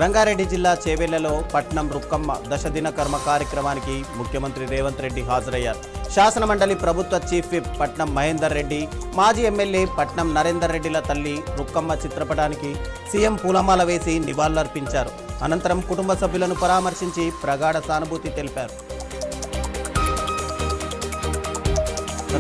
రంగారెడ్డి జిల్లా చేవెళ్లలో పట్నం రుక్కమ్మ దశదిన కర్మ కార్యక్రమానికి ముఖ్యమంత్రి రేవంత్ రెడ్డి హాజరయ్యారు. శాసనమండలి ప్రభుత్వ చీఫ్ విప్ పట్నం మహేందర్ రెడ్డి, మాజీ ఎమ్మెల్యే పట్నం నరేందర్ రెడ్డిల తల్లి రుక్కమ్మ చిత్రపటానికి సీఎం పూలమాల వేసి నివాళులర్పించారు. అనంతరం కుటుంబ సభ్యులను పరామర్శించి ప్రగాఢ సానుభూతి తెలిపారు.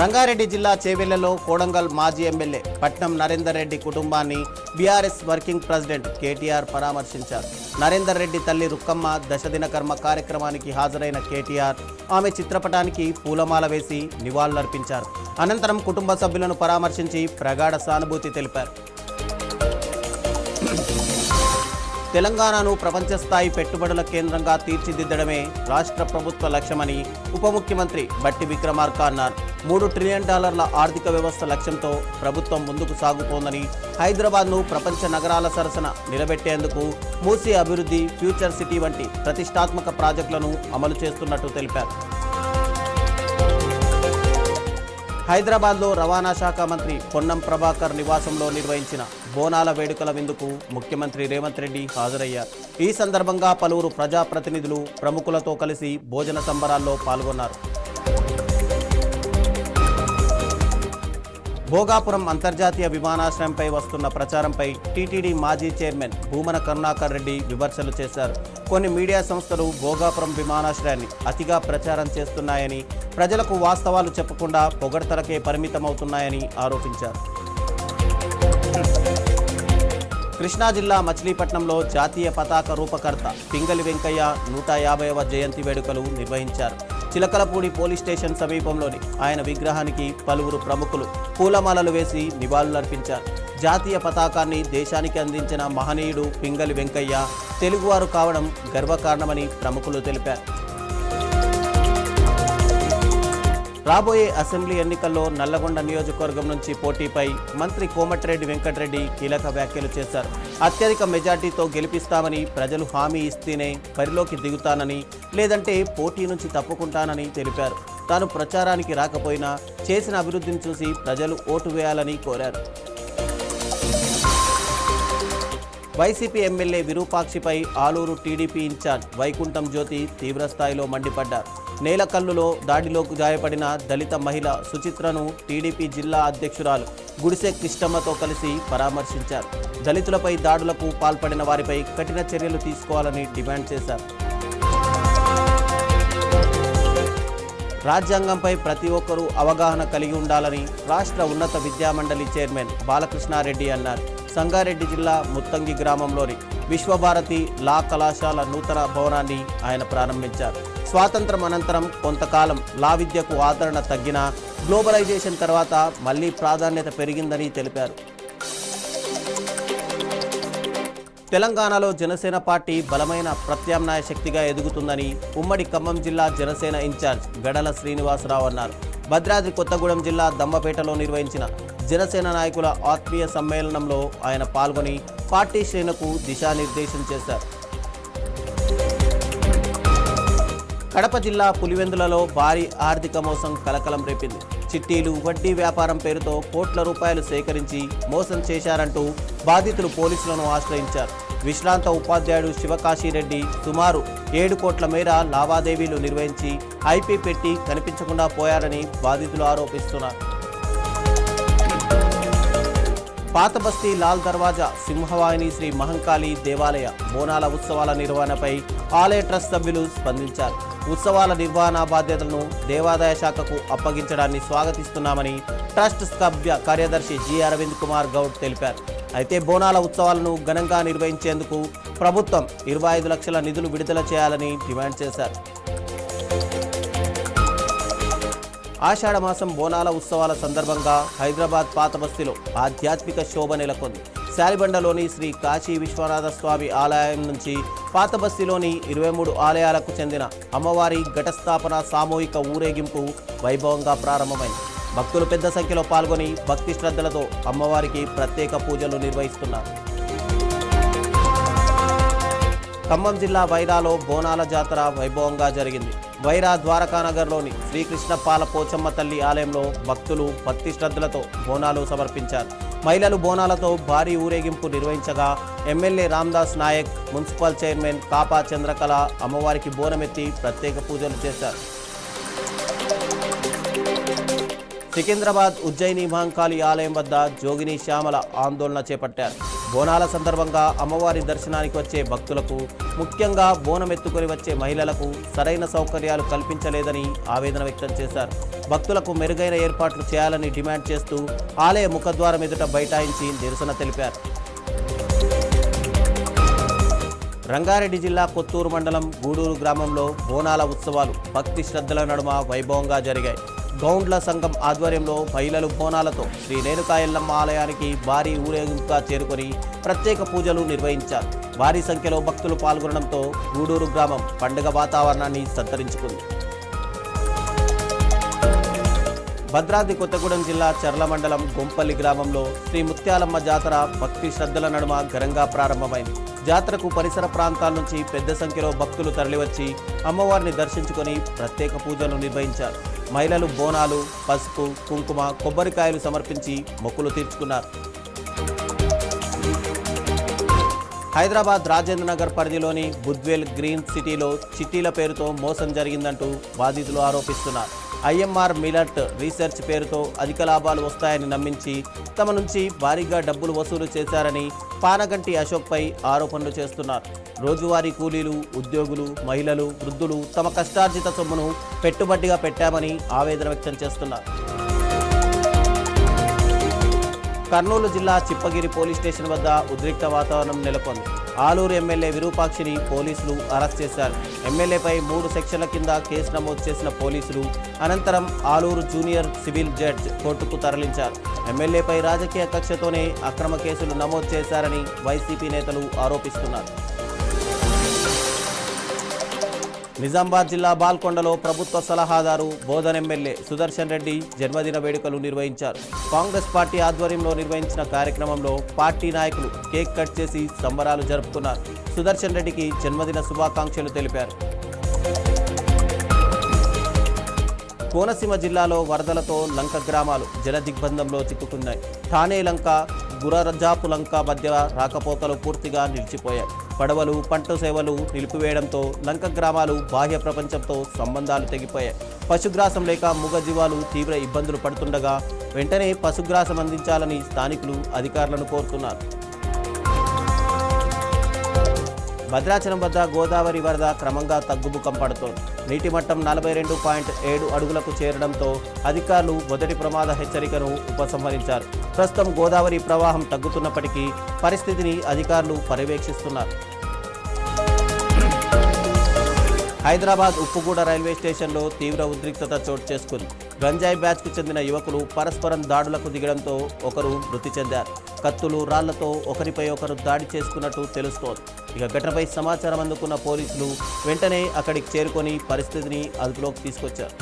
రంగారెడ్డి జిల్లా చేవెళ్లలో కోడంగల్ మాజీ ఎమ్మెల్యే పట్నం నరేందర్ రెడ్డి కుటుంబాన్ని బీఆర్ఎస్ వర్కింగ్ ప్రెసిడెంట్ కేటీఆర్ పరామర్శించారు. నరేందర్ రెడ్డి తల్లి రుక్కమ్మ దశదిన కర్మ కార్యక్రమానికి హాజరైన కేటీఆర్ ఆమె చిత్రపటానికి పూలమాల వేసి నివాళులర్పించారు. అనంతరం కుటుంబ సభ్యులను పరామర్శించి ప్రగాఢ సానుభూతి తెలిపారు. తెలంగాణను ప్రపంచ స్థాయి పెట్టుబడుల కేంద్రంగా తీర్చిదిద్దడమే రాష్ట్ర ప్రభుత్వ లక్ష్యమని ఉప ముఖ్యమంత్రి బట్టి విక్రమార్క అన్నారు. $3 ట్రిలియన్ ఆర్థిక వ్యవస్థ లక్ష్యంతో ప్రభుత్వం ముందుకు సాగుతోందని, హైదరాబాద్ను ప్రపంచ నగరాల సరసన నిలబెట్టేందుకు మూసీ అభివృద్ధి, ఫ్యూచర్ సిటీ వంటి ప్రతిష్టాత్మక ప్రాజెక్టులను అమలు చేస్తున్నట్టు తెలిపారు. హైదరాబాద్లో రవాణా శాఖ మంత్రి పొన్నం ప్రభాకర్ నివాసంలో నిర్వహించిన బోనాల వేడుకల విందుకు ముఖ్యమంత్రి రేవంత్ రెడ్డి హాజరయ్యారు. ఈ సందర్భంగా పలువురు ప్రజాప్రతినిధులు ప్రముఖులతో కలిసి భోజన సంబరాల్లో పాల్గొన్నారు. భోగాపురం అంతర్జాతీయ విమానాశ్రయంపై వస్తున్న ప్రచారంపై టీటీడీ మాజీ చైర్మన్ భూమన కరుణాకర్ రెడ్డి విమర్శలు చేశారు. కొన్ని మీడియా సంస్థలు భోగాపురం విమానాశ్రయాన్ని అతిగా ప్రచారం చేస్తున్నాయని, ప్రజలకు వాస్తవాలు చెప్పకుండా పొగడ్తలకే పరిమితమవుతున్నాయని ఆరోపించారు. కృష్ణా జిల్లా మచిలీపట్నంలో జాతీయ పతాక రూపకర్త పింగళి వెంకయ్య 150వ జయంతి వేడుకలు నిర్వహించారు. చిలకలపూడి పోలీస్ స్టేషన్ సమీపంలోని ఆయన విగ్రహానికి పలువురు ప్రముఖులు పూలమాలలు వేసి నివాళులర్పించారు. జాతీయ పతాకాన్ని దేశానికి అందించిన మహనీయుడు పింగళి వెంకయ్య తెలుగువారు కావడం గర్వకారణమని ప్రముఖులు తెలిపారు. రాబోయే అసెంబ్లీ ఎన్నికల్లో నల్లగొండ నియోజకవర్గం నుంచి పోటీపై మంత్రి కోమటిరెడ్డి వెంకటరెడ్డి కీలక వ్యాఖ్యలు చేశారు. అత్యధిక మెజార్టీతో గెలిపిస్తామని ప్రజలు హామీ ఇస్తేనే బరిలోకి దిగుతానని, లేదంటే పోటీ నుంచి తప్పుకుంటానని తెలిపారు. తాను ప్రచారానికి రాకపోయినా చేసిన అభివృద్ధిని చూసి ప్రజలు ఓటు వేయాలని కోరారు. వైసీపీ ఎమ్మెల్యే విరూపాక్షిపై ఆలూరు టీడీపీ ఇన్ఛార్జ్ వైకుంఠం జ్యోతి తీవ్రస్థాయిలో మండిపడ్డారు. నేలకల్లులో దాడిలో గాయపడిన దళిత మహిళ సుచిత్రను టీడీపీ జిల్లా అధ్యక్షురాలు గుడిసె కృష్ణమ్మతో కలిసి పరామర్శించారు. దళితులపై దాడులకు పాల్పడిన వారిపై కఠిన చర్యలు తీసుకోవాలని డిమాండ్ చేశారు. రాజ్యాంగంపై ప్రతి ఒక్కరూ అవగాహన కలిగి ఉండాలని రాష్ట్ర ఉన్నత విద్యామండలి చైర్మన్ బాలకృష్ణారెడ్డి అన్నారు. సంగారెడ్డి జిల్లా ముత్తంగి గ్రామంలోని విశ్వభారతి లా కళాశాల నూతన భవనాన్ని ఆయన ప్రారంభించారు. స్వాతంత్రం అనంతరం కొంతకాలం లా విద్యకు ఆదరణ తగ్గినా గ్లోబలైజేషన్ తర్వాత మళ్లీ ప్రాధాన్యత పెరిగిందని తెలిపారు. తెలంగాణలో జనసేన పార్టీ బలమైన ప్రత్యామ్నాయ శక్తిగా ఎదుగుతుందని ఉమ్మడి ఖమ్మం జిల్లా జనసేన ఇన్ఛార్జ్ గడల శ్రీనివాసరావు అన్నారు. భద్రాద్రి కొత్తగూడెం జిల్లా దమ్మపేటలో నిర్వహించిన జనసేన నాయకుల ఆత్మీయ సమ్మేళనంలో ఆయన పాల్గొని పార్టీ శ్రేణులకు దిశానిర్దేశం చేశారు. కడప జిల్లా పులివెందులలో భారీ ఆర్థిక మోసం కలకలం రేపింది. చిట్టీలు, వడ్డీ వ్యాపారం పేరుతో కోట్ల రూపాయలు సేకరించి మోసం చేశారంటూ బాధితులు పోలీసులను ఆశ్రయించారు. విశ్రాంత ఉపాధ్యాయుడు శివకాశీరెడ్డి సుమారు 7 కోట్ల మేర లావాదేవీలు నిర్వహించి ఐపీ పెట్టి కనిపించకుండా పోయారని బాధితులు ఆరోపిస్తున్నారు. పాతబస్తీ లాల్ దర్వాజా సింహవాహిని శ్రీ మహంకాళి దేవాలయ బోనాల ఉత్సవాల నిర్వహణపై ఆలయ ట్రస్ట్ సభ్యులు స్పందించారు. ఉత్సవాల నిర్వహణ బాధ్యతలను దేవాదాయ శాఖకు అప్పగించడాన్ని స్వాగతిస్తున్నామని ట్రస్ట్ సభ్య కార్యదర్శి జి అరవింద్ కుమార్ గౌడ్ తెలిపారు. అయితే బోనాల ఉత్సవాలను ఘనంగా నిర్వహించేందుకు ప్రభుత్వం 25 లక్షల నిధులు విడుదల చేయాలని డిమాండ్ చేశారు. ఆషాఢమాసం బోనాల ఉత్సవాల సందర్భంగా హైదరాబాద్ పాతబస్తీలో ఆధ్యాత్మిక శోభ నెలకొంది. శాలిబండలోని శ్రీ కాశీ విశ్వనాథ స్వామి ఆలయం నుంచి పాతబస్తీలోని 23 ఆలయాలకు చెందిన అమ్మవారి ఘటస్థాపన సామూహిక ఊరేగింపు వైభవంగా ప్రారంభమైంది. భక్తులు పెద్ద సంఖ్యలో పాల్గొని భక్తి శ్రద్ధలతో అమ్మవారికి ప్రత్యేక పూజలు నిర్వహిస్తున్నారు. ఖమ్మం జిల్లా వైరాలో బోనాల జాతర వైభవంగా జరిగింది. వైరా ద్వారకానగర్లోని శ్రీకృష్ణ పాల పోచమ్మ తల్లి ఆలయంలో భక్తులు భక్తి శ్రద్ధలతో బోనాలు సమర్పించారు. మహిళలు బోనాలతో భారీ ఊరేగింపు నిర్వహించగా MLA Ramdas Naik, municipal chairman Kapa Chandrakala అమ్మవారికి బోనమెత్తి ప్రత్యేక పూజలు చేశారు. సికింద్రాబాద్ ఉజ్జయిని మహంకాళి ఆలయం వద్ద జోగిని శ్యామల ఆందోళన చేపట్టారు. బోనాల సందర్భంగా అమ్మవారి దర్శనానికి వచ్చే భక్తులకు, ముఖ్యంగా బోనం ఎత్తుకొని వచ్చే మహిళలకు సరైన సౌకర్యాలు కల్పించలేదని ఆవేదన వ్యక్తం చేశారు. భక్తులకు మెరుగైన ఏర్పాట్లు చేయాలని డిమాండ్ చేస్తూ ఆలయ ముఖద్వారం ఎదుట బైఠాయించి నిరసన తెలిపారు. రంగారెడ్డి జిల్లా కొత్తూరు మండలం గూడూరు గ్రామంలో బోనాల ఉత్సవాలు భక్తి శ్రద్ధల నడుమ వైభవంగా జరిగాయి. గౌండ్ల సంఘం ఆధ్వర్యంలో మహిళలు బోనాలతో శ్రీ రేణుకా ఎల్లమ్మ ఆలయానికి భారీ ఊరేగింపుగా చేరుకొని ప్రత్యేక పూజలు నిర్వహించారు. భారీ సంఖ్యలో భక్తులు పాల్గొనడంతో గూడూరు గ్రామం పండుగ వాతావరణాన్ని సంతరించుకుంది. భద్రాద్రి కొత్తగూడెం జిల్లా చర్ల మండలం గొంపల్లి గ్రామంలో శ్రీ ముత్యాలమ్మ జాతర భక్తి శ్రద్ధల నడుమ ఘనంగా ప్రారంభమైంది. జాతరకు పరిసర ప్రాంతాల నుంచి పెద్ద సంఖ్యలో భక్తులు తరలివచ్చి అమ్మవారిని దర్శించుకొని ప్రత్యేక పూజలు నిర్వహించారు. మహిళలు బోనాలు, పసుపు, కుంకుమ, కొబ్బరికాయలు సమర్పించి మొక్కులు తీర్చుకున్నారు. హైదరాబాద్ రాజేంద్ర నగర్ పరిధిలోని బుద్వేల్ గ్రీన్ సిటీలో చిట్టీల పేరుతో మోసం జరిగిందంటూ బాధితులు ఆరోపిస్తున్నారు. ఐఎంఆర్ మిలట్ రీసెర్చ్ పేరుతో అధిక లాభాలు వస్తాయని నమ్మించి తమ నుంచి భారీగా డబ్బులు వసూలు చేశారని పానగంటి అశోక్పై ఆరోపణలు చేస్తున్నారు. రోజువారీ కూలీలు, ఉద్యోగులు, మహిళలు, వృద్ధులు తమ కష్టార్జిత సొమ్మును పెట్టుబడిగా పెట్టామని ఆవేదన వ్యక్తం చేస్తున్నారు. కర్నూలు జిల్లా చిప్పగిరి పోలీస్ స్టేషన్ వద్ద ఉద్రిక్త వాతావరణం నెలకొంది. ఆలూరు ఎమ్మెల్యే విరూపాక్షిని పోలీసులు అరెస్ట్ చేశారు. ఎమ్మెల్యేపై 3 సెక్షన్ల కింద కేసు నమోదు చేసిన పోలీసులు అనంతరం ఆలూరు జూనియర్ సివిల్ జడ్జ్ కోర్టుకు తరలించారు. ఎమ్మెల్యేపై రాజకీయ కక్షతోనే అక్రమ కేసులు నమోదు చేశారని వైసీపీ నేతలు ఆరోపిస్తున్నారు. నిజామాబాద్ జిల్లా బాల్కొండలో ప్రభుత్వ సలహాదారు బోధన్ ఎమ్మెల్యే సుదర్శన్ రెడ్డి జన్మదిన వేడుకలు నిర్వహించారు. కాంగ్రెస్ పార్టీ ఆధ్వర్యంలో నిర్వహించిన కార్యక్రమంలో పార్టీ నాయకులు కేక్ కట్ చేసి సంబరాలు జరుపుకున్నారు. సుదర్శన్ రెడ్డికి జన్మదిన శుభాకాంక్షలు తెలిపారు. కోనసీమ జిల్లాలో వరదలతో లంక గ్రామాలు జలదిగ్బంధంలో చిక్కుకున్నాయి. ఠానే లంక, గురజాపు లంక మధ్య రాకపోకలు పూర్తిగా నిలిచిపోయాయి. పడవలు, పంట సేవలు నిలిపివేయడంతో లంక గ్రామాలు బాహ్య ప్రపంచంతో సంబంధాలు తెగిపోయాయి. పశుగ్రాసం లేక మూగజీవాలు తీవ్ర ఇబ్బందులు పడుతుండగా వెంటనే పశుగ్రాసం అందించాలని స్థానికులు అధికారులను కోరుతున్నారు. భద్రాచలం వద్ద గోదావరి వరద క్రమంగా తగ్గుముఖం పడుతోంది. నీటి మట్టం 42.7 అడుగులకు చేరడంతో అధికారులు మొదటి ప్రమాద హెచ్చరికను ఉపసంహరించారు. ప్రస్తుతం గోదావరి ప్రవాహం తగ్గుతున్నప్పటికీ పరిస్థితిని అధికారులు పర్యవేక్షిస్తున్నారు. హైదరాబాద్ ఉప్పుగూడ రైల్వే స్టేషన్లో తీవ్ర ఉద్రిక్తత చోటు చేసుకుంది. గంజాయి బ్యాచ్కు చెందిన యువకులు పరస్పరం దాడులకు దిగడంతో ఒకరు మృతి చెందారు. కత్తులు, రాళ్లతో ఒకరిపై ఒకరు దాడి చేసుకున్నట్టు తెలుస్తోంది. ఇక ఘటనపై సమాచారం అందుకున్న పోలీసులు వెంటనే అక్కడికి చేరుకొని పరిస్థితిని అదుపులోకి తీసుకొచ్చారు.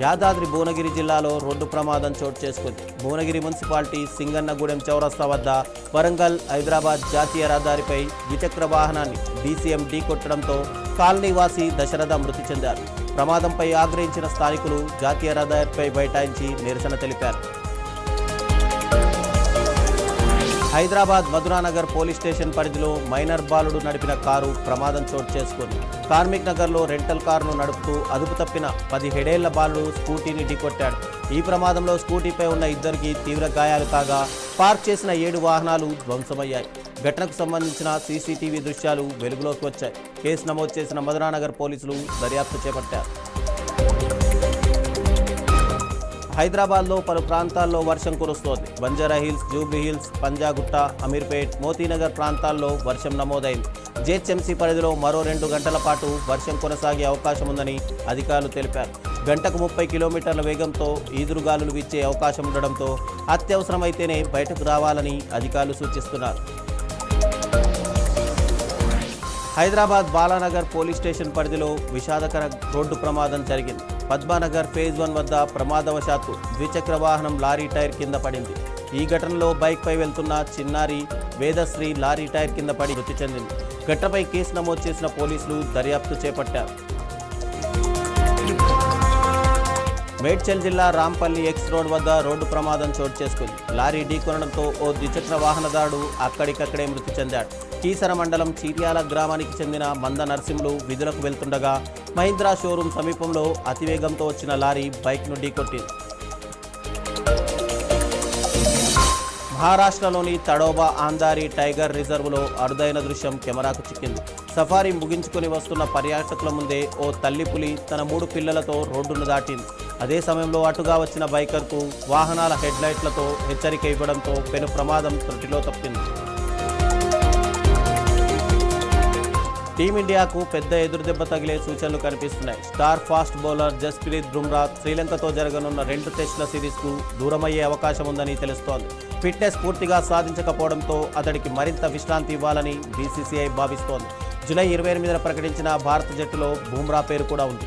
యాదాద్రి భువనగిరి జిల్లాలో రోడ్డు ప్రమాదం చోటు చేసుకుంది. భువనగిరి మున్సిపాలిటీ సింగన్నగూడెం చౌరస్తా వద్ద వరంగల్ హైదరాబాద్ జాతీయ రహదారిపై ద్విచక్ర వాహనాన్ని డీసీఎం ఢీకొట్టడంతో కాలనీవాసి దశరథ మృతి చెందారు. ప్రమాదంపై ఆగ్రహించిన స్థానికులు జాతీయ రహదారిపై బైఠాయించి నిరసన తెలిపారు. హైదరాబాద్ మధురానగర్ పోలీస్ స్టేషన్ పరిధిలో మైనర్ బాలుడు నడిపిన కారు ప్రమాదం చోటు చేసుకుంది. కార్మిక్ నగర్లో రెంటల్ కారును నడుపుతూ అదుపు తప్పిన 17 ఏళ్ల బాలుడు స్కూటీని ఢీకొట్టాడు. ఈ ప్రమాదంలో స్కూటీపై ఉన్న ఇద్దరికి తీవ్ర గాయాలు కాగా పార్క్ చేసిన 7 వాహనాలు ధ్వంసమయ్యాయి. ఘటనకు సంబంధించిన సీసీటీవీ దృశ్యాలు వెలుగులోకి వచ్చాయి. కేసు నమోదు చేసిన మధురానగర్ పోలీసులు దర్యాప్తు చేపట్టారు. హైదరాబాద్లో పలు ప్రాంతాల్లో వర్షం కురుస్తోంది. Banjara hills, Jubilee hills, Panjagutta, Ameerpet, Moti Nagar ప్రాంతాల్లో వర్షం నమోదైంది. జీహెచ్ఎంసీ పరిధిలో మరో 2 గంటల పాటు వర్షం కొనసాగే అవకాశం ఉందని అధికారులు తెలిపారు. గంటకు 30 కిలోమీటర్ల వేగంతో ఈదురుగాలులు వీచే అవకాశం ఉండడంతో అత్యవసరమైతేనే బయటకు రావాలని అధికారులు సూచిస్తున్నారు. హైదరాబాద్ బాలానగర్ పోలీస్ స్టేషన్ పరిధిలో విషాదకర రోడ్డు ప్రమాదం జరిగింది. పద్మానగర్ ఫేజ్ 1 వద్ద ప్రమాదవశాత్తు ద్విచక్ర వాహనం లారీ టైర్ కింద పడింది. ఈ ఘటనలో బైక్పై వెళ్తున్న చిన్నారి వేదశ్రీ లారీ టైర్ కింద పడి మృతి చెందింది. ఘటనపై కేసు నమోదు చేసిన పోలీసులు దర్యాప్తు చేపట్టారు. మేడ్చల్ జిల్లా రాంపల్లి ఎక్స్ రోడ్ వద్ద రోడ్డు ప్రమాదం చోటు చేసుకుంది. లారీ ఢీకొనడంతో ఓ ద్విచక్ర వాహనదారుడు అక్కడికక్కడే మృతి చెందాడు. కీసర మండలం చీర్యాల గ్రామానికి చెందిన మంద నరసింహులు విధులకు వెళ్తుండగా మహీంద్రా షోరూం సమీపంలో అతివేగంతో వచ్చిన లారీ బైక్ను ఢీకొట్టింది. మహారాష్ట్రలోని తడోబా ఆందారి టైగర్ రిజర్వ్లో అరుదైన దృశ్యం కెమెరాకు చిక్కింది. సఫారీ ముగించుకొని వస్తున్న పర్యాటకుల ముందే ఓ తల్లి పులి తన 3 పిల్లలతో రోడ్డును దాటింది. అదే సమయంలో అటుగా వచ్చిన బైకర్కు వాహనాల హెడ్లైట్లతో హెచ్చరిక ఇవ్వడంతో పెను ప్రమాదం త్రుటిలో తప్పింది. టీమిండియాకు పెద్ద ఎదురుదెబ్బ తగిలే సూచనలు కనిపిస్తున్నాయి. Star fast bowler Jasprit Bumrah శ్రీలంకతో జరగనున్న 2 టెస్టుల సిరీస్కు దూరమయ్యే అవకాశం ఉందని తెలుస్తోంది. ఫిట్నెస్ పూర్తిగా సాధించకపోవడంతో అతడికి మరింత విశ్రాంతి ఇవ్వాలని బీసీసీఐ భావిస్తోంది. జూలై 28న ప్రకటించిన భారత జట్టులో బుమ్రా పేరు కూడా ఉంది.